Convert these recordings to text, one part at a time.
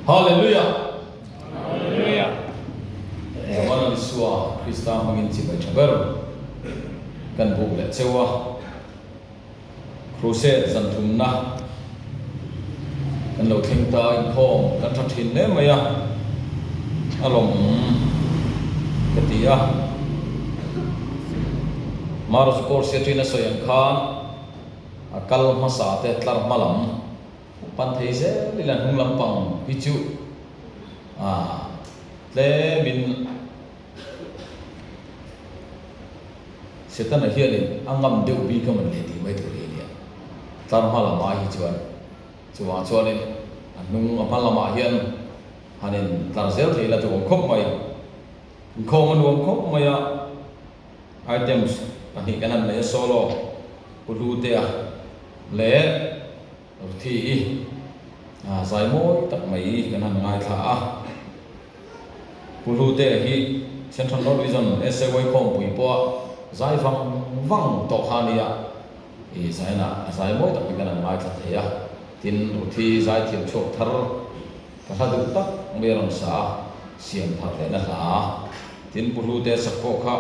Hallelujah. Hallelujah. Mana Isua Krista mangin ci bai thabar kan bu le chewa crusade zan thumna kan lo thengta in khom kan thathin ne maya alom katia maros kor setina soyan khan akal masa te tlar malam pan thei se lilan hung lampang hichu le bin setan hian angam deu bi ka man le ti mai thuri ni tlar malama hi chuan ni anung malama hian hanin tlar zel thei la tu khop mai khom an khop mai items ani kanan le solo ulu te le thi zai moi tak mai kanan ngai tha ulu te hi central north region SAY khom pui po zai vang to khania zai moi tak kanan ngai tha thea tin thi zai thiam chok thar ka hadu tak meron sa siam thar le na ha tin ulu te sakko kha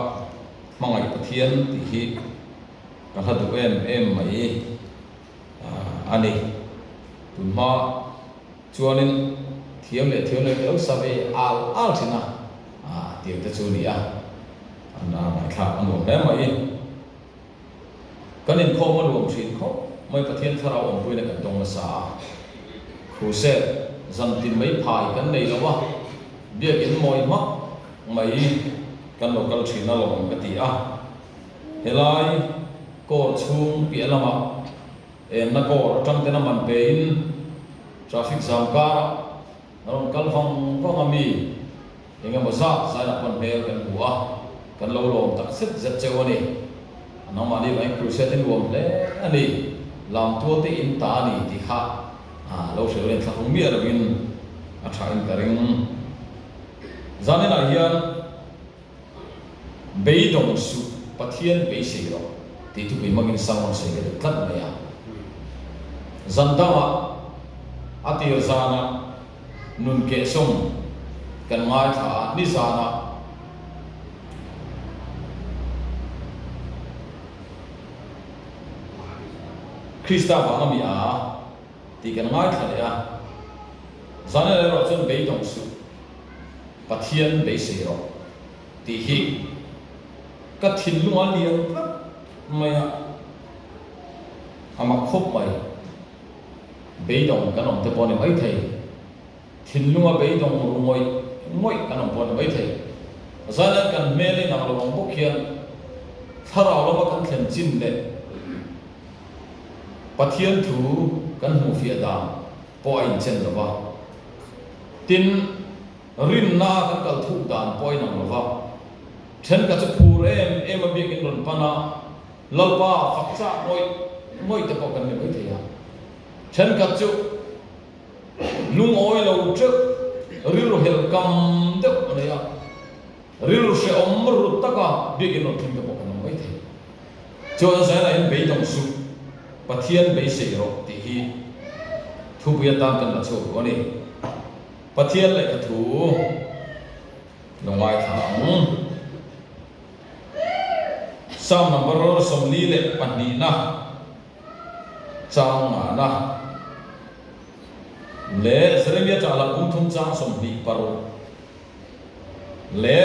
mangai pathian ti hi ka hadu em mai ani tunma chuanin thiam le lo sabe al thina tiang ta chu ni ana mai kha anu he mai kanin khom ma luam thin kho mai pathian tharau om puina kan tong sa crusade zan tin mai phai kan nei lawa bia in moi ma mai kan local thina lom ka ti helai ko chung pi lama na ko tang te na man pe in traffic jam ka ron kal phong ami enga moza sai na pan pe kan bua kan lo lom tak set zet chewani no mani bai crusade in lom le ani lam tu te in ta ni ti kha lo se len thong mi arwin a tha in karing zanena hian bei dong su pathian bei se ro ti tu bi magin samon se ke tlat na ya zandama atir zana nun ke song kan ngai tha ni zana Krista vangami ti kan ngai tha ya zana le ro chon bei dong su pathian bei se ro ti hi ka thin lunga lian maya ama khop mai bei dong kan om te pon mai thei thin lunga bei dong ngoi kan om pon mai thei zana kan mele na lo bok khian tharau lo kan thlen chin le pathian thu kan hu fi da po in chen lo ba tin rin na kan kal thu dan poi nang lo ba then ka chu phur em a biak in ron pana lalpa fakcha moi te ko kan ne mai thei then ka chu lung oi lo chuk ril hel kam de ne ya ril she omru taka biak in ron thim te ko kan mai thei cho sa na in bei dong su pathian bei se ro ti hi thu bia tam kan la chu ko ni pathian le ka thu ngai thang Psalm number som li le pani na chang na le Jeremiah cha la kum thum chang som li paro le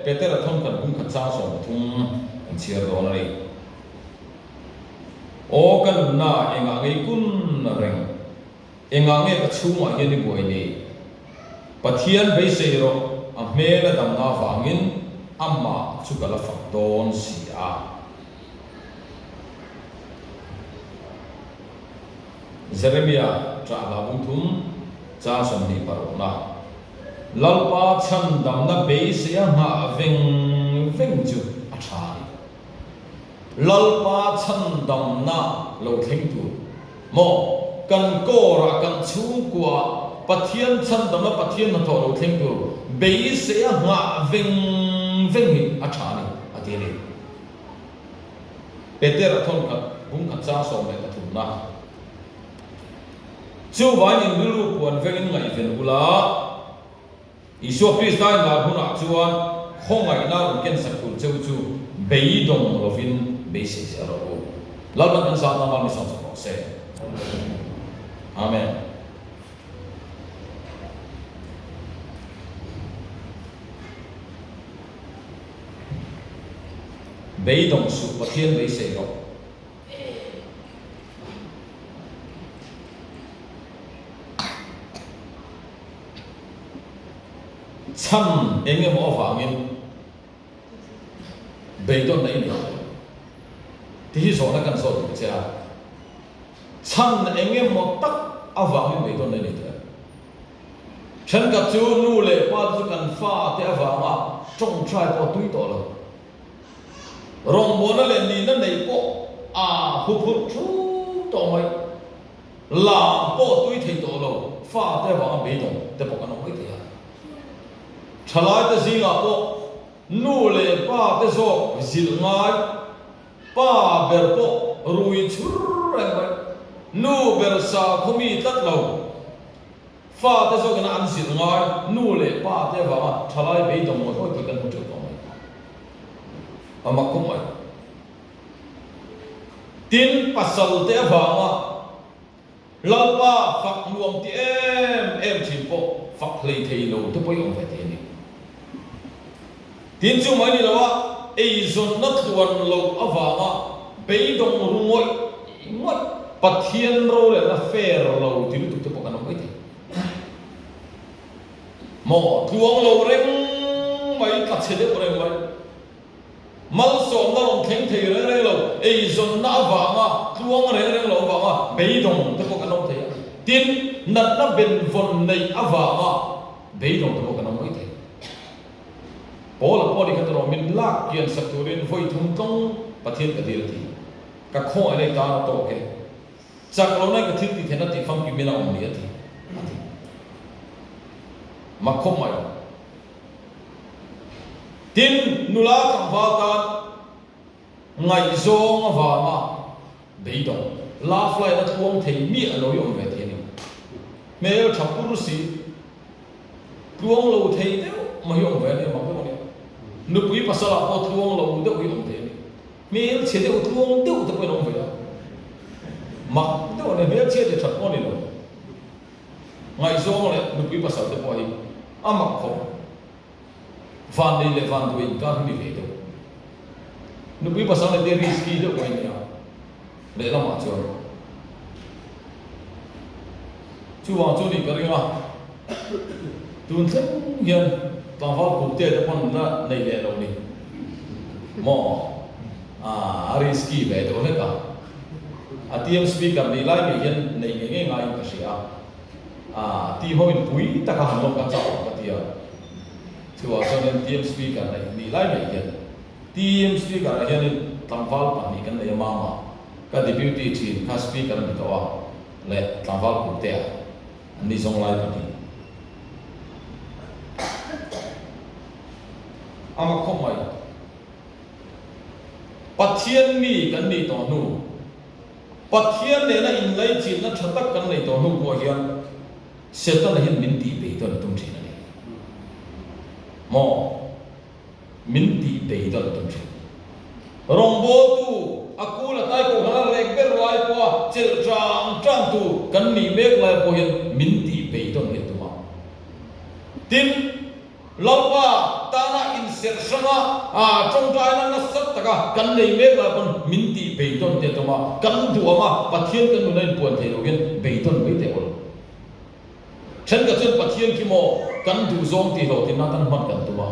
Peter athon kan kum kha chang som thum an chiar do na ri o kan na enga ngai kun na reng enga nge ka chu ma ye ni boi ni pathian bei se ro a me la dam na wangin amma chu kala fak don si Jeremiah tra la bung thum cha som ni parona lalpa chan dam na be se ma veng chu a tha lalpa chan dam na lo theng tu mo kan ko ra kan chu kwa pathian chan dam na pathian na tho lo theng tu be se ma veng a tha ni a ti ni Peter athon ka bung kha cha som le ka thum na chu vai in lu puan vengin ngai ven bula Isu Kristain la huna chuan khongai na ken sakul chu chu beidong lovin basis aro lalman kan sa na mi sang se amen beidong su pathian be se ro cham engem ofangin beidong nei ni thì số nó cần số chứ à chăm anh em một tắc áo vàng như vậy thôi này thôi chân cả chú nu lệ qua chú cần pha thì áo vàng à trong trai có túi to rồi rong bồn nó lên đi nó này có hụp hụp chú to mày làm có túi thì to rồi pha thì áo vàng bị động thì bao nhiêu cái gì à trả lại thì gì là có nu lệ qua thì số zil ngay pa berpo rui chur anh vậy nu bersa khomi tát lâu pha thế sao cái anh xịt ngay nu lệ pa thế vào trả lại bây đồng một thôi thì cần một chút thôi mà không vậy tin pasal thế vào lâu pa phật luồng thì em chìm bộ phật lấy thầy lâu tôi bây ông phải thế này tin chung mấy đi đâu á ai zon nát tuan lâu avanga beidong rungoi ngoi pathian ro le na fair lâu thì lúc tôi có cái gì mo tuang lâu reng mấy cắt chế được reng mấy mal som na long theng thei reng reng lâu ai zon na avanga tuang reng reng lâu avanga beidong tôi có cái gì tin nát na ben von nei avanga beidong tôi có cái gì Paul đi cái đó mình lạc kiên sắc turin voi thung công pathian cái điều gì các kho ở đây ta nó tổ cái chắc lâu nay cái thứ gì thế nó thì phong kim mình làm gì thì mà không mày tin nula càng vào ta ngày zong vào mà bị động la fly nó tuông thấy mi ở nội dung về thế này mấy thằng cũ sĩ tuông lâu thấy đấy mà dùng về này mà cái này nụ bụi pasal apa tuang lâu đâu hiểu thế này mấy chế độ tuang đâu đâu phải nói vậy mà đâu này mấy chế độ chặt con này đâu ngày zong này nụ bụi pasal thế bao nhiêu mặc không van đi lên van đuôi cả đi về đâu nụ bụi pasal này để risky đâu vậy nhỉ để làm gì vậy chú hoàng chú đi cái gì mà tuần thế hiện tao vào cuộc chơi thì con nó này lẹ đâu đi mò risky về đâu hết cả TM speaker đi lại người hiện này nghe ngay cái gì ti hôm mình quý ta cả hàng long cả cháu cả tiệt chứ cho nên TM speaker này đi lại người hiện TM speaker này hiện tao vào bản này cái này mà cái deputy team cái speaker này tao lẹ tao vào cuộc chơi anh đi xong lại cái ama không mày pathian mi kan ni to nu pathian ne na in lai chin na thatak kan nei to nu ko hian setan hin min ti be to tum chin ani mo min ti be to tum chin rombo tu akula tai ko hana lek ber lai ko chil trang tu kan ni mek lai ko hian min ti be to ni tu ma tin lapa tana insert sama trong trai nó sắp tất cả căn này mấy là con min ti bể tôn thế thôi mà căn thua mà pathian căn này buồn thế đầu tiên bể tôn mấy thế rồi chân cái chân pathian khi mà căn thua zong thì đầu tiên nó tan mất căn thua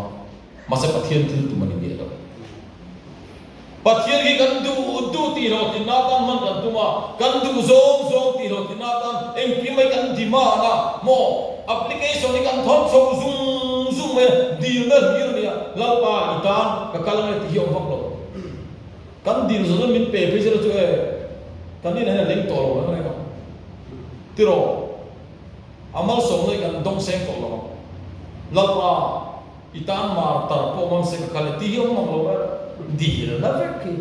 mà sẽ pathian thứ tụi mình biết đâu pathian khi căn thua thì đầu tiên nó tan mất căn thua mà căn thua zong thì đầu tiên nó tan em khi mấy căn thì mà na mo application này căn thon sâu zoom mà deal đó như này lao pa itan cái kalang này thì ông lo căn deal rồi mình pay pay rồi chứ căn này là link to rồi này không tiro amal sống này căn đông sen to rồi lao pa itan mà tar po mang se cái thì ông lo deal là vậy ki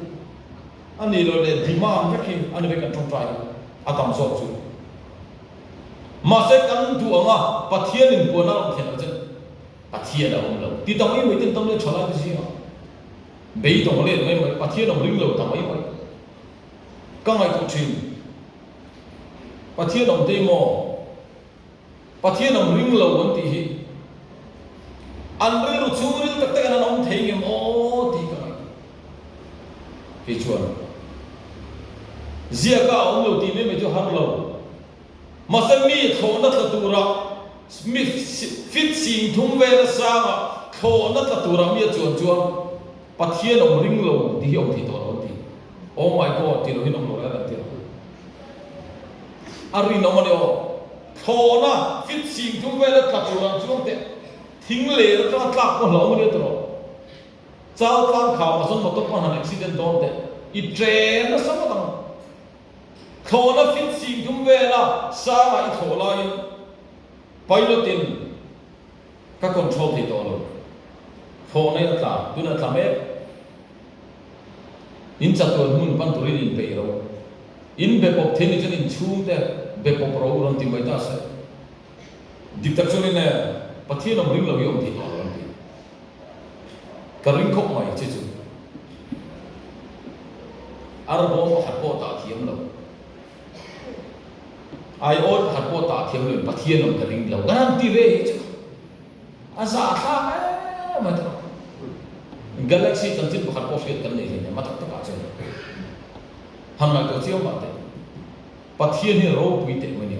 anh ấy rồi demand vậy ki anh ấy cần trong trai atam so chứ mà sẽ cắn tu ông à bắt thiên in buồn nào thiên nào chứ bắt thiên là ông lâu thì tao mấy tên tao lên trả lại cái gì à bây giờ lên mấy bắt thiên ông ring lâu tao mấy các ngài cũng chuyện bắt thiên ông tây mò bắt thiên ông ring lâu vẫn thì anh ring lâu chú ring tất cả là ông thấy nghe mò thì cái chuyện zia ka ông lâu thì mấy chỗ hàng lâu mà sẽ mi thổ nát là tu ra mi fit xin thung về là sao thổ nát là tu ra mi chuan bắt thiên ông ring lâu thì ông thì tổ ông thì oh my god thì nó ông lâu là thì ari nó mà điều thổ na fit xin thung về là tu ra chuan thế thinh lệ là trong tắc của lâu mà điều đó cháu tăng khảo mà xong một tốc quan accident đó thế ít trẻ nó sao mà thổ nó fit xin thung về là sao mà ít thổ lại pilotin các control thì đó rồi thổ này là sao tôi nói làm ấy in chặt tuần mun pan turi in pe rồi in be pop thế này cho nên chung thế be pop rồi rồi thì mới ta sẽ dictator này bắt thiên nó ring lâu yom thì đó rồi cái ring khóc mày chứ chứ Arabo hạt bộ tạ thiêm lâu ai ôn hạt bộ tạ thiêm lâu bắt thiên nó cái ring lâu cái nào thì về chứ asa khác mà thôi Galaxy kan tin bukan profit kan ni ni matak tak aja. Han ngai ko chiu ma te. Pathian ni ro pui te mani.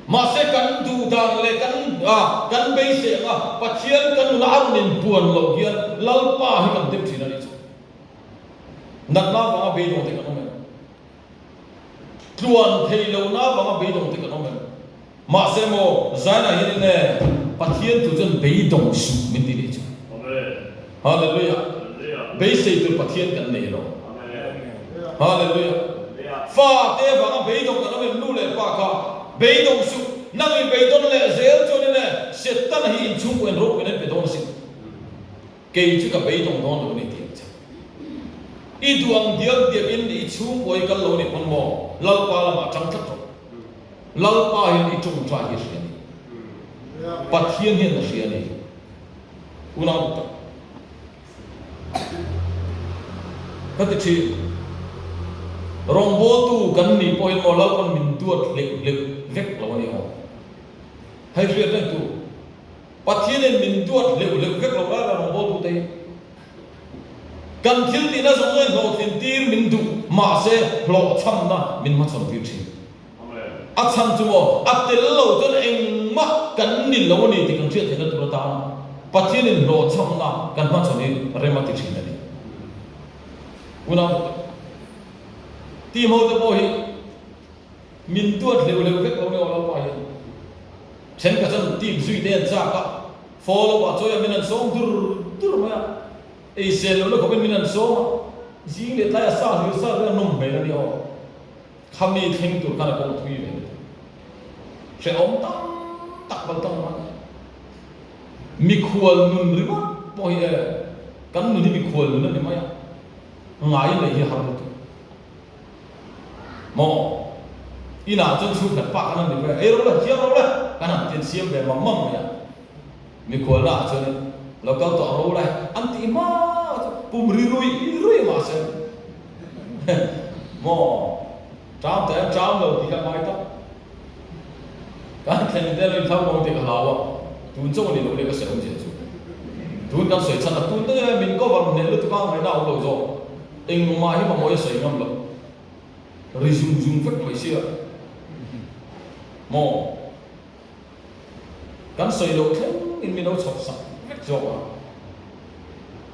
Ma se kan du dang le kan be se pathian kan na ar nin puan lo hian lalpa hi kan tem thina ni. Nat na ba be dong te kan men. Tuan thei lo na ba be dong te kan men. Ma se mo zaina hi ne pathian tu jon be dong su min ti ni. Hallelujah. Basic tu pathian kan nei lo. Hallelujah. Fa te va be dong kan men lu le pa ka be dong su nang be dong le zel cho ne setan hi in chung en ro en be dong si. Ke chu ka be dong don lo ni ti cha. I duang dial dia in di chung boi kan lo ni pon mo lal pa la ma chang thak to. Lal pa hin i chung tra hi ri ni. Pathian hin na ri ni. Unang kata ci rombo tu kan ni poin mola kon min tuat lek vek lawan ni ho hai riat dan tu pathian min tuat lek vek lawan rombo tu te kan thil ti na zong ngai ho tin tir min du ma se lo cham na min ma cham tir thi a cham chu mo a tel lo ton eng ma kan ni lo ni ti kan thiat thena tu ta pathian lo cham na kan ma cham ni remati thi na ni unang ti mo te bo hi min tuat leu vek lo ni ola pa hi chen ka chan ti zui den cha ka follow wa choya min an song dur ma e se lo ko min an song ji le ta ya sa nom me ni ho kham ni thing tur kana ko thui ve se om tak bal tang ma mi khual nun ri ma bo hi kan nu ni mi khual nun ni ma ya ngai le hi har tu mo ina chân chu ka pa kana ni ve e ro la hiam ro la kana tin siam ve ma mam ya mi khual la cho nên lo ka to ro la anti ma pum rui ma se mo tram te tram lo ti ka mai ta kan khen de lo thau mo ti ka hawa tun chong ni lo le ka se ong je chu tun kan soi chan na tun de min ko vam ne lu tu ka mai na lo zo eng ma hi ma mo ye soi ngam lo ri zum vek mai sia mo kan soi lo theng in mi no chok sa vek jo wa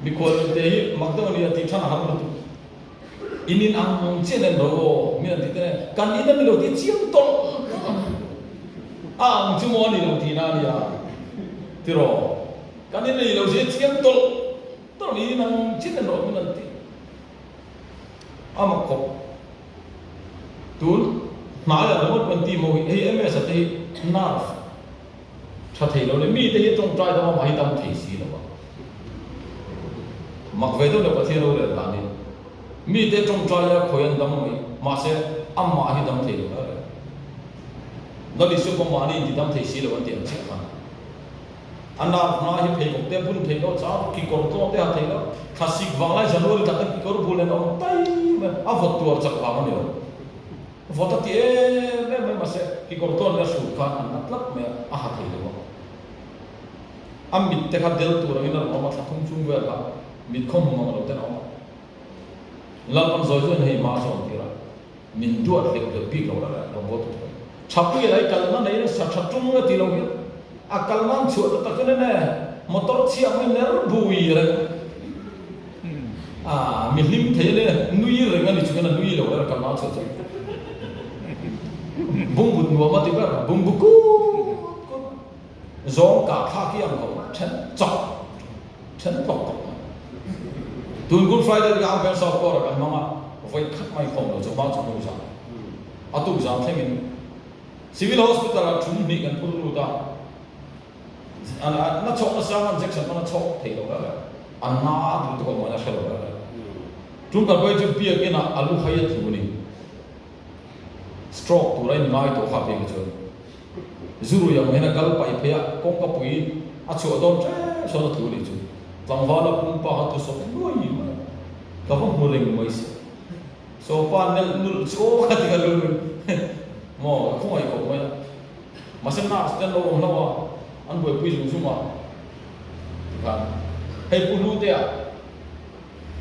mi ko te hi mak do ni ti thana ham lo tu inin ang chen en ro mi an ti te kan in mi lo ti chiam to ang chu mo ni lo ti na ni ya ti ro kan in ni lo je chiam to ni nang chen en ro mi an ti ama ko tun ma ya lo mon ti mo hi ms te na tha thei lo le mi te hi tong trai da ma hi tam thei si lo ba mak ve do le pathian lo le la ni mi te tong trai ya khoyan dam mai ma se amma hi dam thei lo nó đi xuống công ty thì đâm thấy xí là vấn đề chết mà anh nào nói hiệp hay cũng tem bún thấy nó cháu khi còn to thế thấy nó khá xịt vàng lại chẳng luôn thì cái có bún lên nó tay mà áo vật tua chắc vàng nữa vật thật thì mà sẽ khi còn to nó sụt khăn anh nát lắm mà thấy được anh mình thấy cái del tua rồi nó mà thằng chung về là mình không mong muốn thế nào lần con rồi này mà xong thì là mình đuổi được bị lâu rồi nó vô tụi chắp cái này kalma này nó sạch chung cái tí lâu kia kalma chuột tất cái này motor chia mấy nẻo bùi rồi mình lim thấy này nuôi rồi ngay chỗ này nuôi lâu rồi kalma chuột bung bút mua mà thì cái bung bút cú gió cả thà kia anh không chân chọc tuần Good Friday cái anh phải sao có rồi anh mà phải khắc mai không rồi cho bao nhiêu đồ sao tu sao thế mình civil hospital là chúng mình cần phụ lưu đó nó chọc nó sang anh Jackson nó chọc thấy đâu rồi anh na tụi tôi còn nói sao rồi chúng ta bây giờ bia cái nào alu hay là thứ này stroke tụi anh nói tụi họ biết cái chuyện zuru yang mana kalau pai pia kong kapui acu adon so na thứ này chứ lang vala pun pa hatu so nuôi mà các bạn mua linh mới so pa nel nul so cái cái luôn mò không ai có mà xem nào xem đâu nào anh vừa quy dùng mà hay pun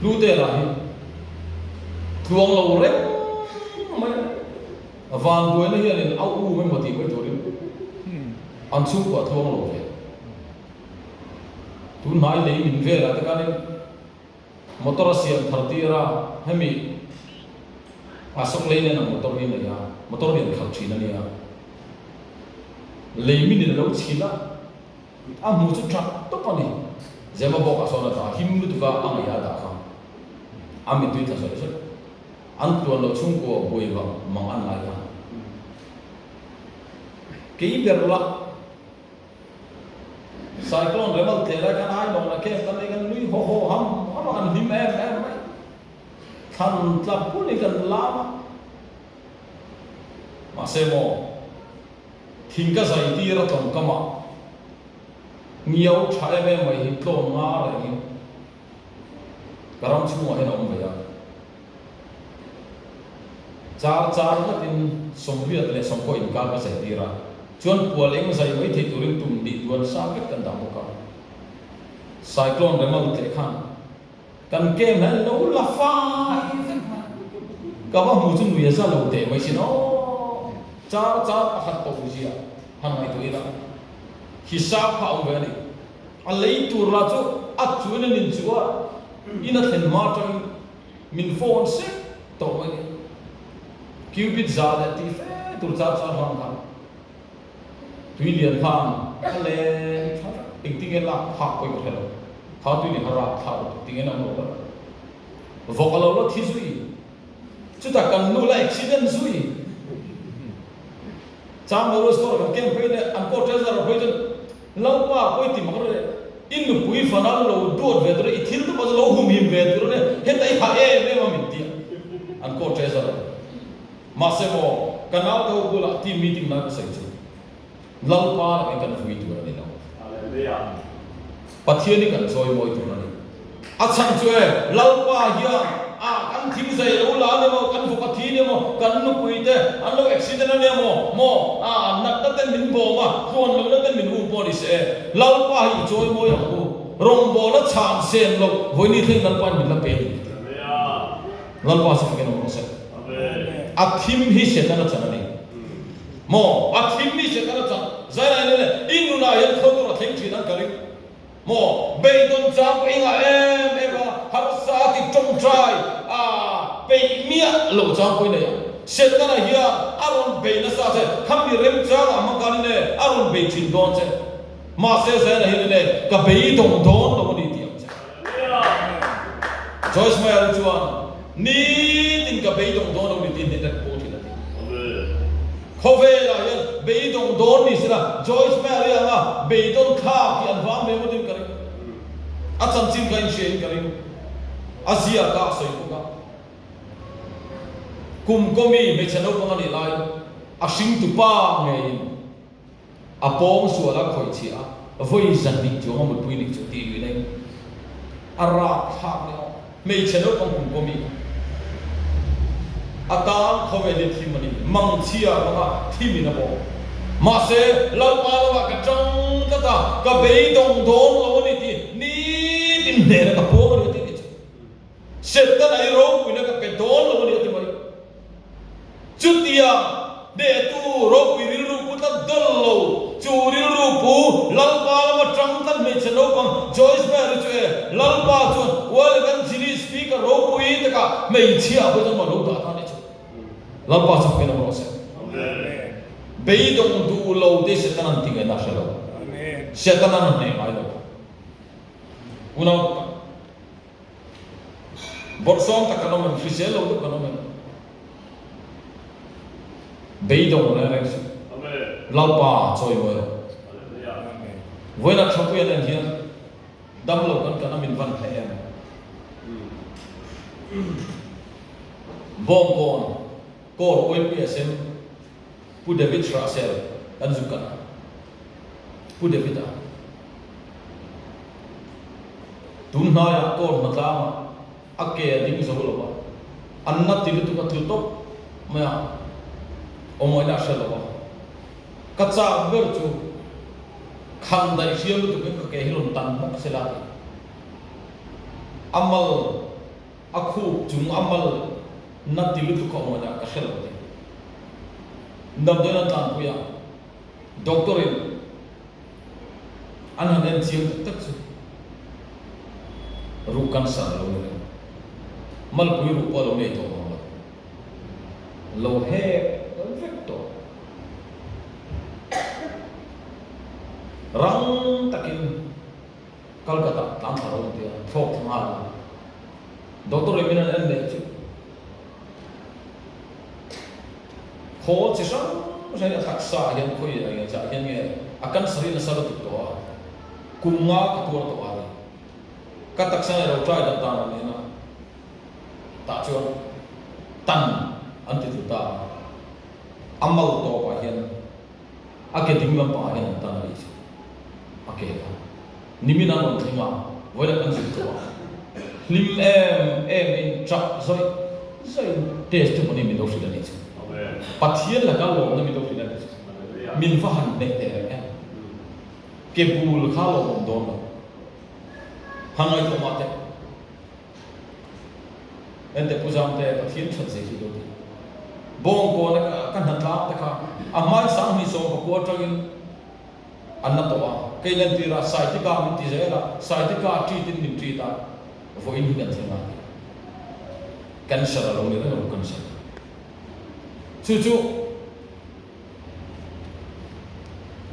lu te là thuồng lâu đấy mấy vàng đuôi nó hiện lên áo u mấy một tí mấy tuổi ăn suốt của thuồng lâu vậy tu nói lấy mình về là tất cả những motor siam thở ra hay mình sống lấy nên là motor này à motor này khẩu chỉ là này à lấy mình là lâu chỉ là mua chút trắng tốt con này giờ mà bỏ cả số là ta him được cả anh ấy đã không mình tuyệt thật rồi anh tuần lâu chung của bồi vào mong anh lại à cái việc là cyclone level thế ra cái ai đồng là cái này cái núi ho hăm nó ăn him em ấy thằng tập cũng đi gần lắm mà xem mò thình cái giải đi ra tổng cama nhiều trái em mày hít to ngã rồi cái rong chung hay ông vậy char nó tin sông Việt là sông coi cả cái giải đi ra chuan pual eng zai mai thei turin tum di tuan sa vek kan damu ka cyclone remal te khan kan kem han lo la fa ka ba mu chu nuya za lo te mai sin o cha pakhat to uzia han mai tuira hisab kha ong ve ni a lei tur la chu a chuan nin chuwa ina thlen ma tang min phone se to mai cupid za da ti fe tur cha hang khan tuy liền phan cái lệ tình tình là học với cái đó họ tuy liền họ học tình là một đó vô cái lâu nó thi duy chúng ta cần nuôi lại accident duy cha mới rồi số cái kem phải này anh có trái ra rồi chứ lâu qua quay tìm cái này in được quỷ phần nào lâu đuổi về rồi ít thiếu thì bao giờ lâu hùng hiểm về rồi này hiện tại họ em mà mình tiền anh có trái ra rồi mà xem mà cái nào đâu cũng là team meeting nào cũng sẽ lâu qua là cái vui tuổi này đâu, bắt thiên đi cần rồi mọi tuổi này, chẳng chơi lâu qua here, anh thím dậy lâu lá này mà, anh phục bắt thiên này mà, anh nó quỳ thế, anh nó accident này mà, nát tên mình bỏ mà, tuần lâu tên mình u bỏ đi sẽ, lâu qua hi chơi mọi người, rong bỏ nó chán xem lâu, với ní thiên lâu qua mình là bền, lâu qua sẽ cái nó sẽ, thím hi sẽ nó chẳng này. Mo athim ni se kana chan zai na ne inu na yan khotu ra theng chi nan kari mo beidon jam ko inga ba har sa ti trong trai be mia lo jam ko ne se ta na hiya aron be na sa se kham bi rem cha ma ma kan ne aron be chin don se ma se zai na hi ne ka be dong don lo ni ti se Joyce Meyer chuan ni tin ka be dong don lo ni ti ne ta ko ti Hove là hiện bị động đốn đi xí là Joyce Meyer là bị động khá khi anh vang về một điểm cái chân chín cái chuyện cái Asia cả sợi cũng cả cùng có mi mấy channel con này lại sinh tu pa ngày apong suala khoi chia voi zan dik chu ngam pui dik chu ti lui nei ara thak ne mei cheno kong ko mi ata khove de thimani mang chia ma thimi na bo ma se lau pa la ka chang ka ta ka bei dong dong lo ni ti ni tin ne ka po ni ti setan ai ro ku na ka pe don lo ni ti mai chutia de tu ro ku ri ru ku ta dol lo chu ri ru pu lau pa ma chang tan me cheno kong joyce me ru che lau pa chu wal gan chini speaker ro ku i ta ka mei chia bo ma lo ta ta ni chu lau pa chu ke na mo se bei dong du lo de setan an tinga na shalo setan an ne mai lo una borsong ta kanomen fisel lo kanomen bei dong na rek lau pa choi mo voi na chapu ya dan hian dam lo kan kanamin van thai em bom kon kor oi pi sem pu David Russell kan zukan pu David a tun na ya kor na ta ake ding zo lo ba anna ti tu ka tu to ma omoi na sha lo ba ka cha ber chu khang dai hiam tu ka ke hilon tan mok se la amal akhu chung amal na ti tu ko mo na ka shel ba ndam do na tan puya doctor in anan en chiang tak chu rukan sa lo ne mal pui ru ko lo ne to lo he perfecto rang takin Kolkata tam tharo dia thok thang doctor eminan en ne chu kho chi sang sai thak sa yan khoi ya cha yan nge akan sari na sa tu to kunga ka tu to ari ka tak sa ro try da ta ne na ta chuan tan an ti tu ta amal to pa hian ake ding lam pa hian ta na ri ake nimina non thima voila kan su to lim em in chak zoi test tu ni mi do sila ni pathian la ka lo na mi do sila ni min fa han ne te ka ke bul kha lo do no hangai to ma te ente pujam te pathian chan se ki do ti bong ko na kan han la ta ka amai sang ni so ko tagin anna to wa kai lan tira sai ti ka min ti zera sai ti ka ti tin min ti ta vo in kan thema cancer lo ni na cancer chu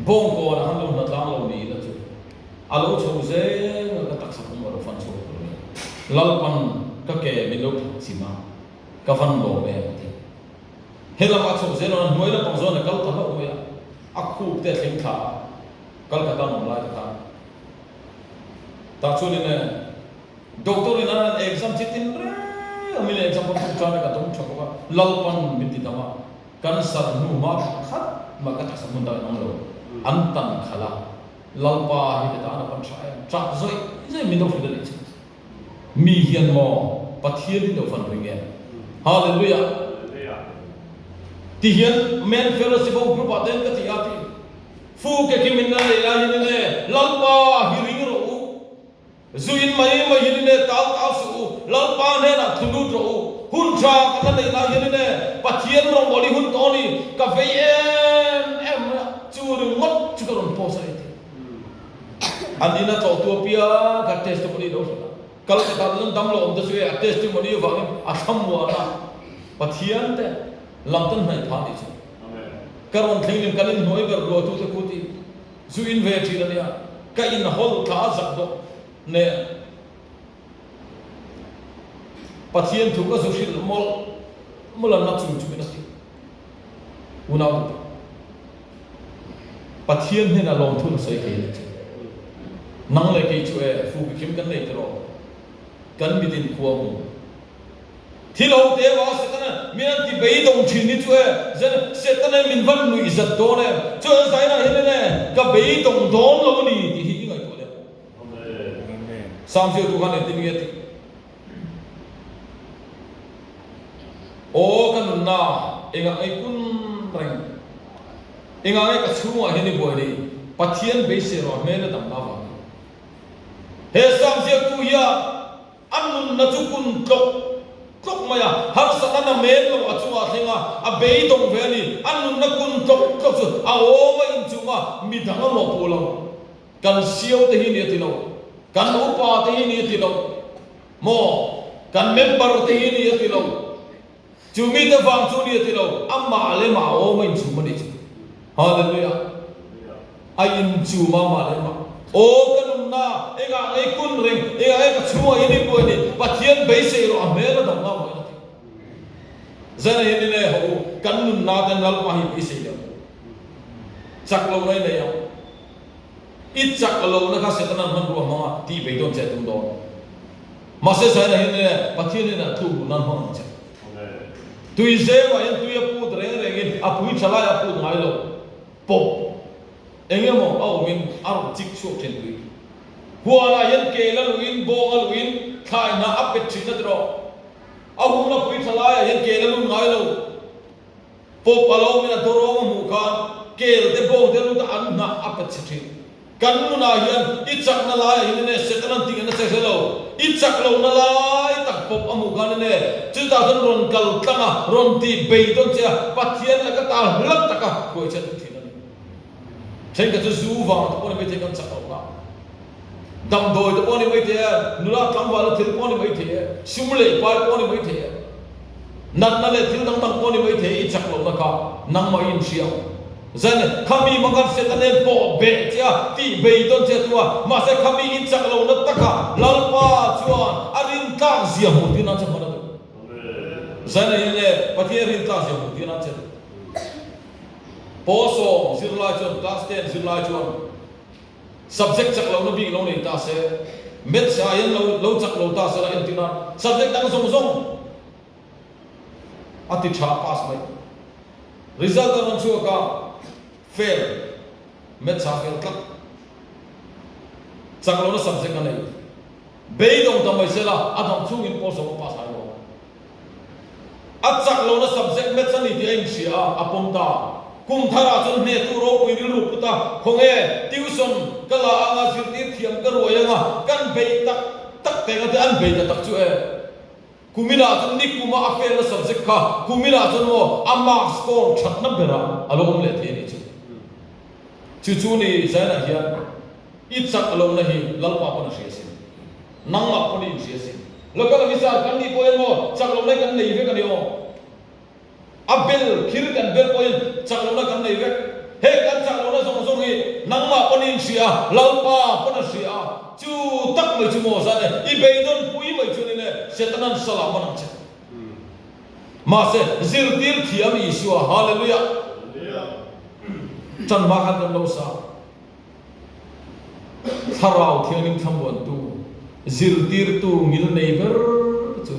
bong ko na han lo na tlang lo ni na chu alo chu ze na tak sa ko ro fan chu ko ni lal pan ka ke min lo sima ka van lo me ti hela ma chu ze no noi la pang zo na kal ta lo ya akhu te thing tha Kolkata no lai ta ta chu ni ne doctor ina exam chitin re amile exam ko chu na ka tom chu ko lal pan min ti dama kan sar nu ma khat ma ka ta samunda nang lo an tan khala lal pa hi ta na pan sai cha zoi zoi min do fi de chi mi hian mo pathian do fan ring ge hallelujah ti hian men fellowship group aten ka ti ati fu ke kimin na ila hin ne lalpa hiring ro zuin mai mai hin ne tal su lalpa ne na thunu ro hun cha ka na ila hin ne pathian ro boli hun to ni ka ve em chu ru ngot chu ron po sai andina to to pia ka testimony do kal ka dal dam lo om de se testimony wa asam wa na pathian te lamtan hai tha ni karon thinglim kanin hoi ber lo tu te kuti zu in ve thi la ka in hol tha zak do ne pathian thu ka zu shil mol mulan na chung chung na ti unau pathian ne na long thun sai ke nang le ke chu e fu ki kim kan nei tro kan bidin kuam lâu thế vào sẽ tên miền thì bấy đồng chín đi chuối dân sẽ tên miền văn núi giật đó này cho nên sai là thế này cái bấy đồng đón lâu đi thì hi người tuổi đấy sam siêu tu hành thì nghe ô cái nụ na engang ai kun reng engang ai cái chú mà hiện bồi đi bắt thiên bấy sẽ rồi mấy là tầm nào vậy he sam siêu tu ya anh nun na chú kun cốc mày à har sa na men lo achua thenga a bei dong ve ni anun na kun cốc chu a o ma in chunga mi danga mo polo kan siau te hi ni ti lo kan upa te hi ni ti lo mo kan member te hi ni ti lo chu mi te wang chu ni ti lo amma le ma o ma in chu ma ni hallelujah ai in chu ma le ma o kanun na ega ai kun ring ega ai ka chua ini poi ni pathian bei sei ro amela dam na mo zana ini ne ho kanun na dan dal pa hi bei sei da chak lo nei ne ya it chak lo na ka setana man ro ma ti bei don che tum do ma se zana ini ne pathian na thu nan ho che tui ze wa yan tui pu dre re a pui chala ya pu ngai lo po engemo au min ar chik chu chen tui huala yan ke la luin bo al win khai na apet chin na dro ahum na pui thala ya yan ke la lu ngai lo pop alo min doro ma mu khan kel de bo de lu ta an na apet chin kan nu na yan I chak na la ya ne setanan ting na se lo I chak lo na la tak pop amu khan ne chu ta don ron kal tanga ron ti bei don cha pathian la ka ta lak taka ko cha thi Sen ka zu wa to pon me te kan chak na dam doi to pon me te nula kam wa la thil pon me te sumle pa pon me te nan na le thil dang dang pon me te I chak lo na ka nang ma in sia zan khami mangan se ta ne po be cha ti be don che tua ma se khami in chak lo na ta ka lal pa chuan arin ta zia mu ti na cha ma zan ne pathi rin ta zia mu ti na cha Poso zirla chon class 10 zirla chon subject chak lo na bi lo nei ta se met sa yan lo chak lo ta se la entina subject tang song song ati cha pass mai result an chu ka fail met sa fail tlak chak lo na subject ka nei bei dong ta mai se la adam chu in poso pass ai lo at chak lo na subject met sa ni ti ai sia apom ta kum thara chon me tu ro pui ru puta khonge tuition kala anga sirti thiam ka royanga kan bei tak te ga an bei tak chu e kumina chon ni kuma afel na subject kha kumina chon mo amma score that na bera alom le the ni chu ni zaina hian I chak alom na hi lalpa pa na sia sin nang ma pa ni sia sin lokal visa kan ni poen mo chak lom lai kan nei ve kan ni o abel khir kan bel poin chak lo na kan nei vek he kan chak lo na song song hi nangma panin sia lalpa pana sia chu tak mai chu mo sa ne I bei don pui mai chu ne setanan salam ban che ma se zirtir thiam Yeshua hallelujah chan ma kan lo sa tharau thianing thambon tu zirtir tu ngil nei ber chu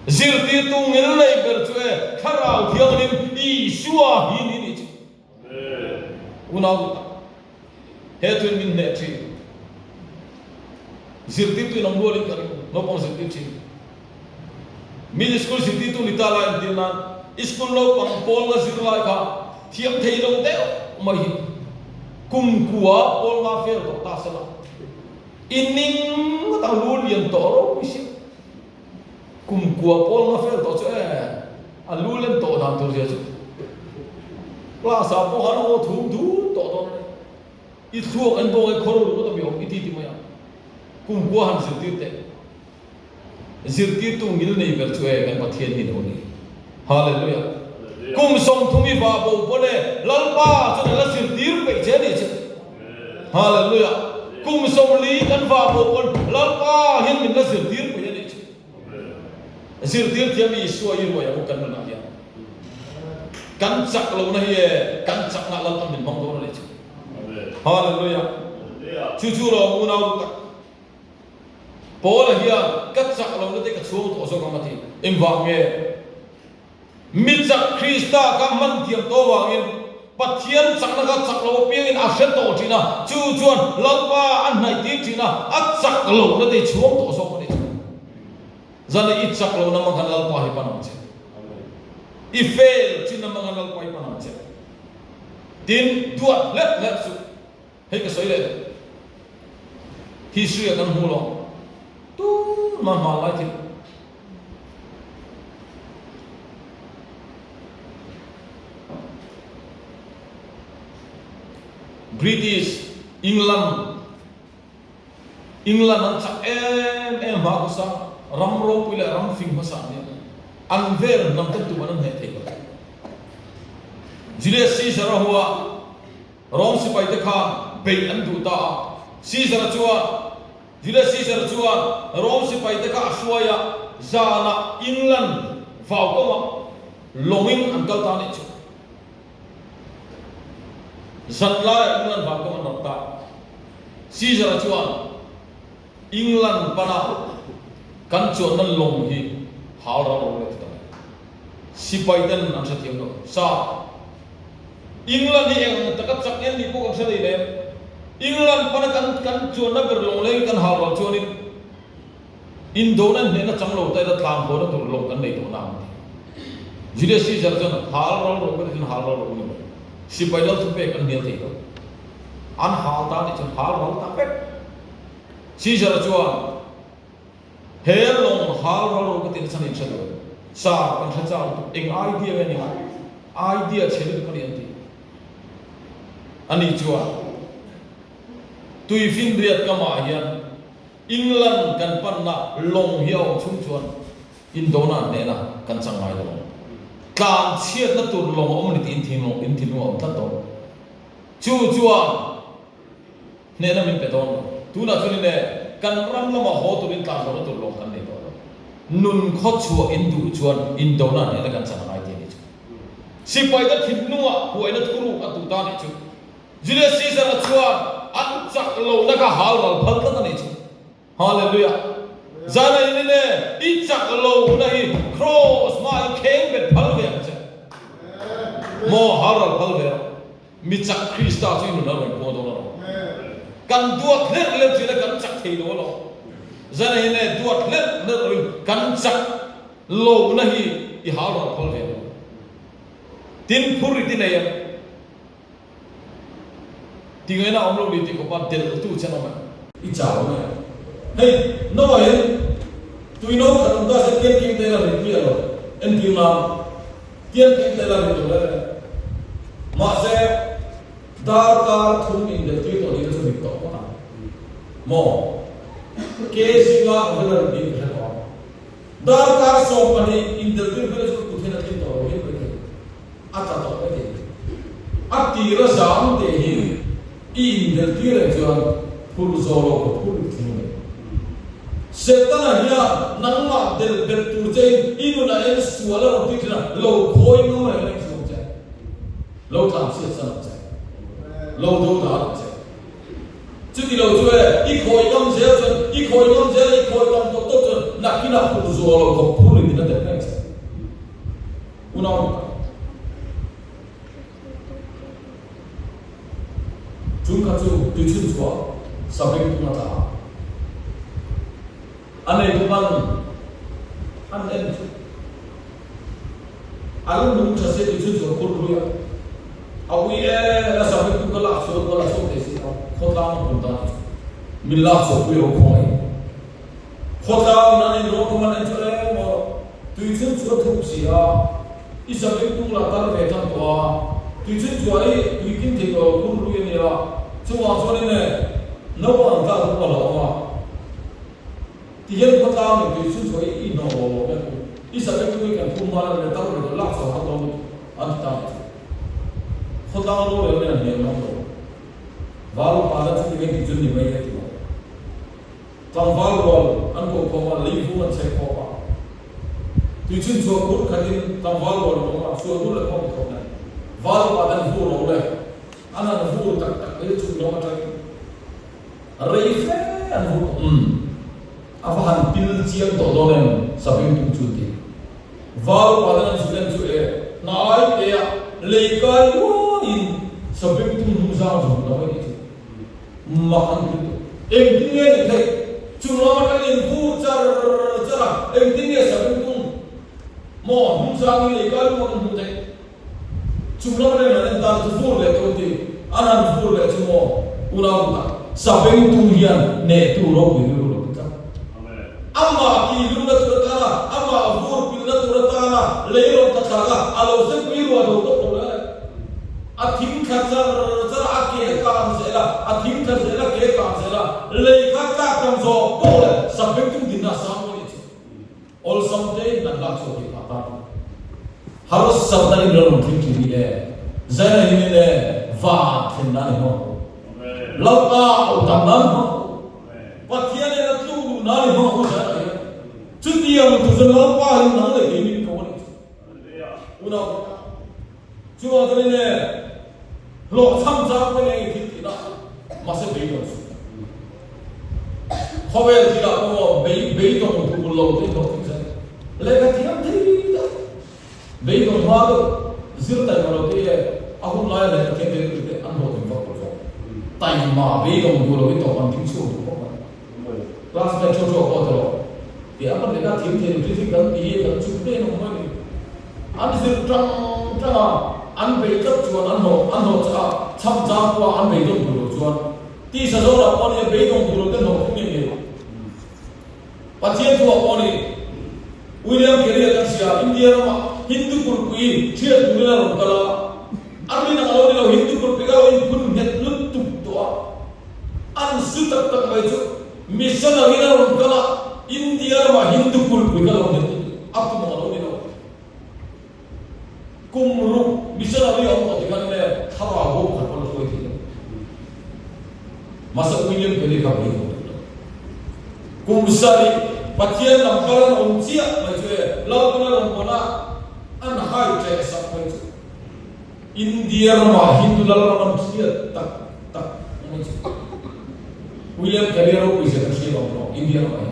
zirtir tu ngil nei ber chu e tharau thianing Yeshua hi ni ni chu unau he tu min ne chi zirtir tu nam lo ling kar no pon zirtir chi min school zirtir tu litala intina school lo pang pol ga zirla ka thiam thei lo te mai kum kuwa pol nga fer to ta sala ining ta lu lian to ro isi kum kuwa pol nga fer to che a lu len to dan to je chu la sa po han o thum du to to I thuok an bo ai khoro ro to mi o iti ti ma ya kum kuwa han zirtir te zirtir tu ngil nei ber chu e kan pathian hin oni hallelujah kum som thumi ba bo pone lalpa chu la zirtir pe je ni che hallelujah kum som li kan ba bo pon lalpa hin min la zirtir pe je ni che zirtir thiam Yeshua I ro ya ko kan na ya kan chak lo na hi kan chak na lal tam min bang do na che hallelujah chu ro mu na tak Paul here kat chak lo na te ka chu to so ka ma thi em vang nghe mi chak Krista ka man tiam to wangin pathian chakna ka chaklo piangin ashet to thina chu chuan lalpa an nai ti thina a chaklo na te chuang to so ni zana I chaklo na mangan lalpa hi panam che I fail chin na mangan lalpa hi panam che tin duat let su hei ka soi le history kan hu lo tu man lai thi British England an chak em ma ko sa ram ro pula ram fing ma sa ni an ver nam tu man he the ko Julius Caesar huwa Rome sipai te kha be an du ta Caesar chua Julius Caesar chua Rome sipai te kha aswaya zana England vào ko ma longin an kal ta ni chu Zanla England vào công an ta, Caesar chuan England pana kan chuan nan long hi hal ra lo le ta, sipai ten an sa thiam lo sa England hi eng ta ka chak en ni ko kan sa le le England pana kan chuan na ber long le kan hal ra chuan in do nan ne na chang lo ta da tlang ko na tur long kan nei to na Julius Caesar chuan hal ra lo ko tin hal ra lo ni si pai lo tu pe kan nial thei lo an hal ta ni chun hal ro ta pe si jara chuan he long hal ro ko tin san in chalo sa kan sa cha tu eng idea ni idea chele ko ni anti ani chuan tui fin riat kama hian England kan pan na long hiao chung chuan Indona ne na kan changai lo kan chiat na tur long om ni tin thin om ta to chu chuan ne na min pe don tu na chuni ne kan ram lama ho tu in tlang do tur long kan ne to nun kho chu in du chuan in do na ne la kan chang ai ti ni chu si pai da thip nuwa huai na thuru a tu ta ni chu Julius Caesar chuan an chak lo na ka hal ral phal ta ni chu hallelujah zana ini ne I chak lo na hi cross ma kheng bet phal ve cha mo haral phal ve mi chak Krista chu nu na ro ko do no kan duat let le chi na kan chak thei lo lo zana ini duat let na ro kan chak lo na hi I haral phal ve tin phuri tin ai tingai na omlo li ti ko pa del tu cha no ma I chao ma hey no wa tui no kan da se ken king te la ri pi lo en pi ma ken king te la ri to le ma se dar kar thum in de ti to ni so bi to na mo ke singa ngala ri pi ko dar kar so pani in de ti ko so ku thena ti to he ko ke ata to ke ati ra sam te hi in de ti re chuan phul zo lo ko phul thi Setana hiya nangma del betul jai inu na el suala roti kena lo koi no ma el suam jai lo tham se san jai lo do da jai chuti lo chue I koi ngam je chun I koi ngam je I koi ngam to chun nakina pu zo lo ko pu ni na de na jai una chung ka chu tu chun chua sabek tu na ta Ane tuman, ane tu, alam nung case tu tu jokul ruya, awi la sampai tu kalau so desi, kota pun tak, milah so puyo koi, kota nani rokuman itu mo, tu tu sia, I sampai tu latar betan tua, tu juai tu ikin teko kul ruya ni la, cuma soalnya ne, nawa angkat tu kalau Tiada kata ni tu suai ino kan, isa tu kan kumara le tahu le lak so hatong anta. Kota lo le ni ni no. Baru pada tu ni tu ni mai tu. Tang baru anko koma lifu an se koma. Tu so kur kadin tang baru koma so tu le koma koma. Baru pada fu lo le. Ana fu tak tu no mata. Reife an fu. Apa han pil ciang to do nen sabing tu cuti vào qua đến suy luận chuyện nói cái lấy cái quá in sắp đến tung ra rồi đó vậy chứ mà anh em tin nghe như thế chúng nó cái in phu chả em tin nghe sắp đến tung mò tung ra như lấy cái quá in thế chúng nó cái này là ta phu lệ thôi thì anh ăn phu lệ chúng mò unang ta sắp đến tung hiền nè tu rồi bị rồi amma kiluna turatana amma avur pilna turatana leiro tataga alo se piru ado to pole athim khaza zara ake kam sela athim khaza ke kam sela le kha ka kam zo pole sabek tum dinna samoni all someday na la so ki pata harus sabdai lorong thiki ni zana ni ne va thinna ni ho lapa utamam ho pathian ne tu na ni ho Cuti yang tu senang apa yang nak lagi ni kau ni, una cuma kerana ni, lo samsam pun yang itu tidak masih betul. Kau tidak kau betul untuk lo itu kau tidak. Lepas tiap tidak betul mana zirta kalau dia aku lain lagi kita kita anda tu tak perlu. Tapi mah betul untuk lo itu penting suatu kau. Kelas bercocok kau tu. Dia apa mereka tim kritikan dia dan cukup nomor ini. Anjir trang an betul jual an cap kuah an betul dulu jual. Di sesuatu apa ni betul dulu kan hukum ini. Pasien tu apa ni? William Carey kan siapa? India nama Hindu kurpi dia dulu orang kala. Arti nama orang ni Hindu kurpi kalau ini pun net lutuk doa. An sutak tak baca. Missionary orang kala. India nama Hindu kurpi kalau ni apa mahu ni lo? Kumru missionary orang tu kan ni harago kapal tu itu. Masa William Carey kami itu. Kumsari pasien lamparan onsia macam lamparan lampana an high check sampai itu. India nama Hindu lamparan onsia tak macam. William Carey orang bisa kasih orang India nama.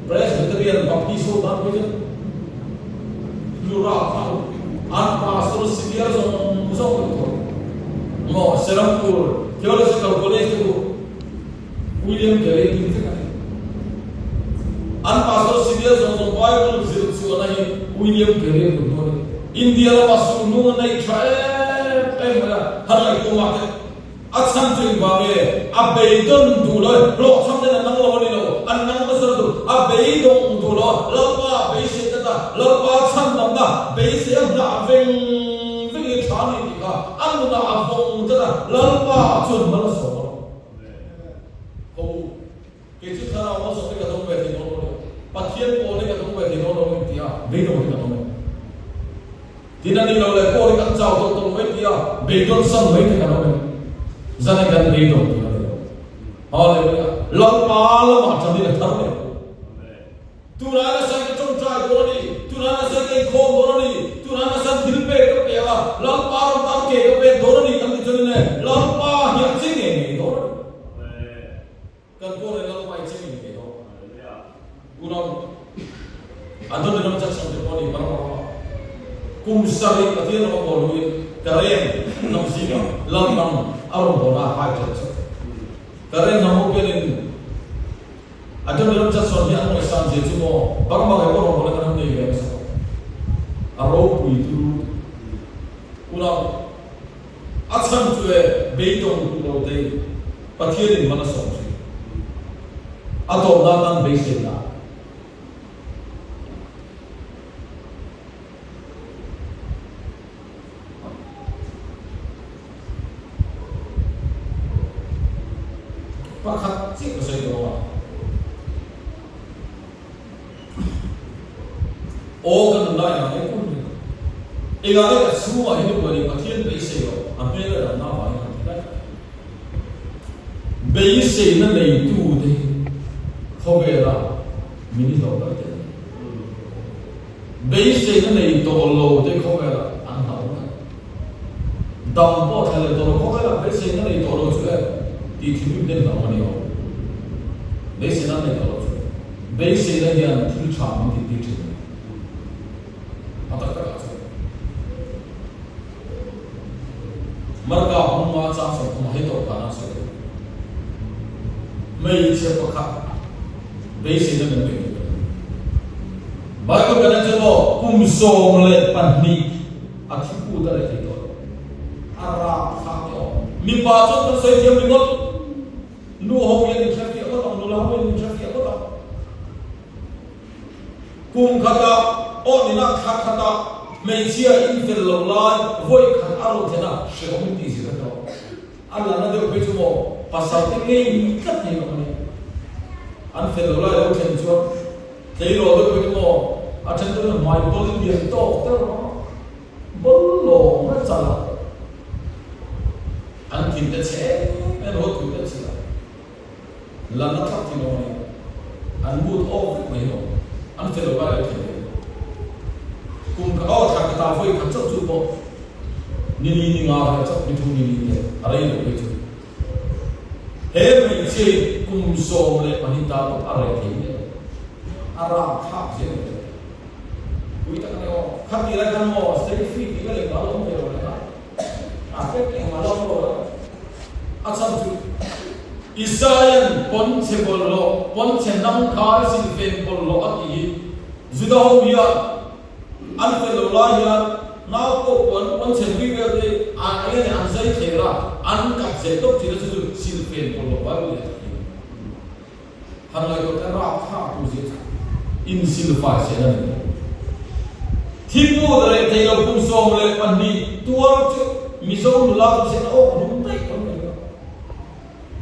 Presbyterian baptiso dan macam lurah an pastor senior musang itu. Mo Serampur theological college itu William Carey itu kan. An pastor senior Bible zirsuanai William Carey itu. India la masuk nungai tribe mana hari itu macam asan tu ibarat abeidon dulu lo sampai nang lo ni lo anang besar tu abeidon dulu lepas beisi kata lepas sampai dah beisi dah veng cari dia anu dah avong kata lepas cun malas so kau kecil cara awak sampai kata orang berhenti nol pasien boleh kata orang berhenti nol dia beidon kita nol tidak ni lo le kau ikan jauh tu dia beidon sampai kita nol Zana kan beidon kita. Haleluya. Lampal macam ni dah tahu. Turana saya contoh dorani, turana saya kau dorani, turana saya hilpe kepiawa. Lampal tak ke dorani kami jadi lampal yang cingin itu. Kan kau ni lampal cingin itu. Kurang. Ada dalam cakap dorani berapa? Kumsari katanya nama boleh keren namsinya lampang. Orang bola hajat. Kerana namu kenin ada dalam cakap yang mengesan je cuma bagaimana orang bola kerana ni biasa. Arok itu kurang asam tu beidong tu deh patirin mana somsi atau datang beisena. Pakat cik saya doa. Oh kan dah yang pun. Egalnya semua hidup beri pasien bersih. Hampir ada nama yang tidak. Bersih nanti itu deh. Kau berah mini dokter deh. Bersih nanti itu lo deh kau berah anak orang. Dampak kalau itu kau berah bersih nanti itu lo juga. Di TV dan nama ni orang, besi nanti kalau tu, besi nanti yang tercampak di TV. an sai mai che pa kha be se na me ba ko kana che mo kum som le pan ni a thi pu da le to ara kha yo mi pa cho to sai je mi ngot nu ho ye ni chafi ko tong nu la ho ye ni chafi ko tong kum khata o ni na kha khata mai chia in fel lo lai voi khan aro thena she ho mi ti si ka to ala na de pe chu mo pasal te nge ni kat ni ko ni an fel lo lai lo chen chu te lo de pe chu mo a chen de mai bol ni to te ro bol lo ma cha la an kin te che en ho tu te che la na thak ti no ni an but of me no an fel lo lai lo kum ka au thak ta foi ka chu chu bo ni nga ha chu ni thu ni te arai lo pe chu he me che kum som le panita to arai ti ni ara kha je ui ta ka no kha ti ra kan mo stay free ti ka le ba lo me ro na a pe ke ma lo ro a cham chu Isayan pon che bol lo pon che nam kha sin fen bol lo a ki juda ho ya an fe lo la ya na ko pon che wi ve de a ai ne an sai che ra an ka che to ti ra chu sin fen bol lo ba le han la ko ta ra kha tu je in sin fa che na thi pu de le te lo kum som le pan ni tua chu mi so la che na o nu tai kon ne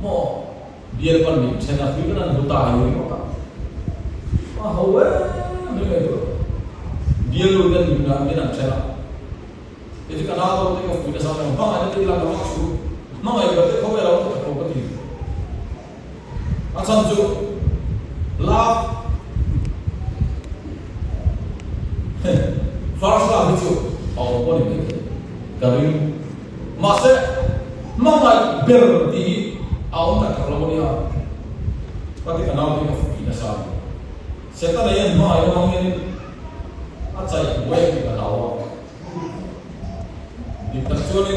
mo biar pan ni che na fi na nu ta yo ko ta a ho we ne le biar lo dan ni na me na che na e ka na lo te ko fi na sa na ba na te la na chu ma ai ba te ko we la ko ko ko ti a sam chu la first la chu au ko ni ka ri ma se ma mai ber ti au ta ka lo ni a pa ti ka na lo ko fi na sa se ta le ma ai ma ni a chai we ti ka na wa di ta chu ni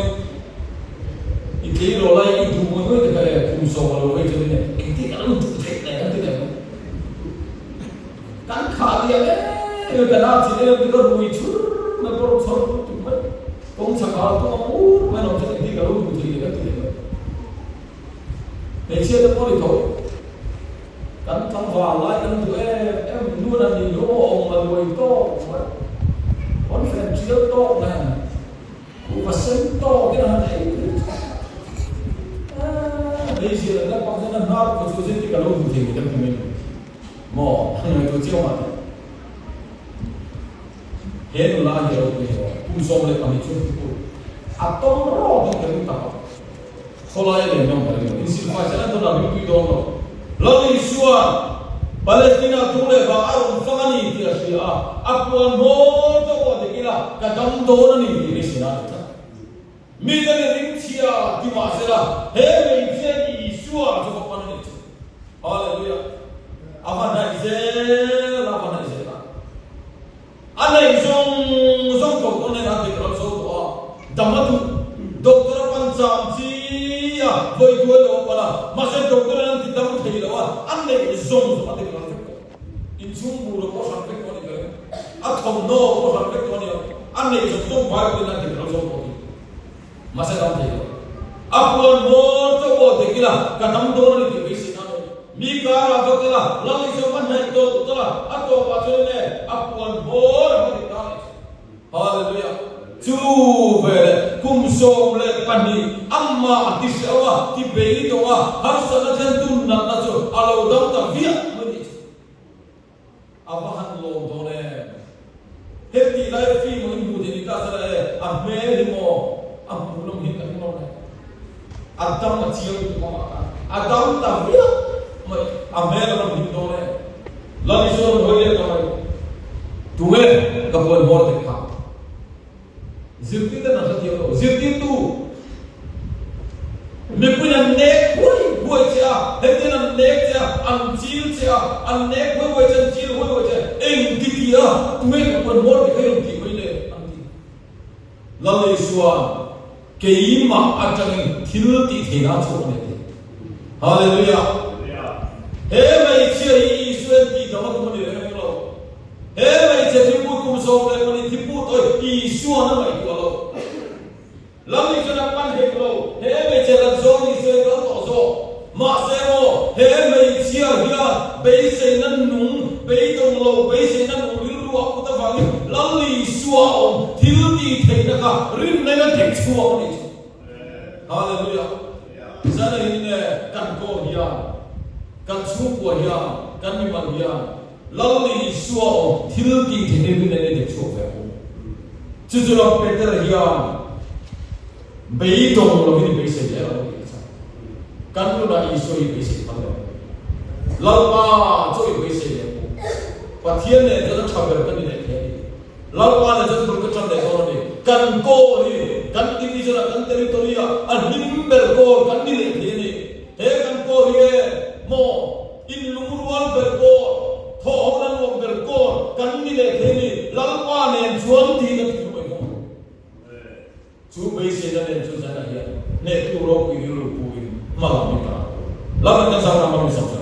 i ke lo lai i tu mo te ka le kum so lo we chu ni e ti ka lo tu te na ti ne kan kha dia le e ka na chi le ti ko ru chu na ko so tu ma kong sa ka to u ma no te ti ka lo tu ti ne ti ne ne che to ko kan thong va lai kan tu em nu na ni yo ong ma lo to ma on fen chi to na ku va sen to ke na ne đây là các con dân nó có số diện tích cả lâu thì người ta mình mỏ người tôi chiêu mà hết là nhiều người cũng xong lại bằng chút chút à tôm rõ thì cái chúng ta sau lại để nhau phải đi xin phải cho nên tôi làm những video đó lần này xưa Palestina thu lại vào Arab phăng đi thì là gì à Afghan một chỗ thì cái là cái đống đổ nó đi thì cái gì đó mi da ne rinchia di ma sera he me je ni sua jo ko pan ni hallelujah avana je anai zong ko ne na de ko so to damatu doctor pancham ji ya voi do lo pala ma se doctor nan ti dam thei lo anai zong so ate ko in chung bu ro ko san pe ko ni kare a thom no ko san pe ko ni anai zong ba ko na ti ko so ko masa ram thei apun mo to ko de kila ka dam do ni ti be sin na mi ka ra to kila la ni so man nai to to la ato pa so ne apun mo ra ti ta hallelujah chu ve kum som le pani amma ti sewa ti be to wa har sa na chen tun na na so alo dam ta via ni abahan lo do ne heti lai fi mo ni mu ni ka sa le a me ni mo am belum hin kan no adam ma chiyo ko adam ta via amel ram hin do ne la ni so ho le to tuwe ka bon bor te kha zirti ta na sa tiyo zirti tu me punya ne hoi cha heti na ne cha an chil cha an ne hoi cha chil hoi cha eng titia tuwe ka bon bor te kai ti hoi le an ti la ni suan ke ima atang thiếu tị thế nào chỗ này thế hallelujah he mai chia hi xuyên tị đó mà mình để lâu he mai chia thì bút cũng sâu đây mình thì bút thôi hi xuyên nó mày lâu lắm đi cho nó ban hết lâu he mai chia là do hi xuyên đó tỏ do mà xem ô he mai chia hi bây giờ nó nung bây đông lâu bây giờ nó nung lưu ruột của ta vàng lắm đi xuyên thiếu tị thế nào cả rim này nó thiệt xuyên này hallelujah za này nè căn cô hiền căn chú của hiền căn mi bằng hiền lâu đi xua thiếu kỳ thì nên bên này để xua về chú chú làm Peter hiền bây đông là cái bây giờ là căn lúc này xua bây giờ bằng đấy lâu mà xua bây giờ và thiên này cho nó chào về cái này thế lâu mà là cho nó cái trong này thôi này căn cô thì căn division căn territory an himber ko kan ni le ni he kan ko ye mo in lungruan ber ko tho nan wo ber ko kan ni le ni lalpa ne chuan ti na ti mai ko chu bei se na ne chu sa na ya ne tu ro ku yu pu ma la mi ta la na sa na ma mi sa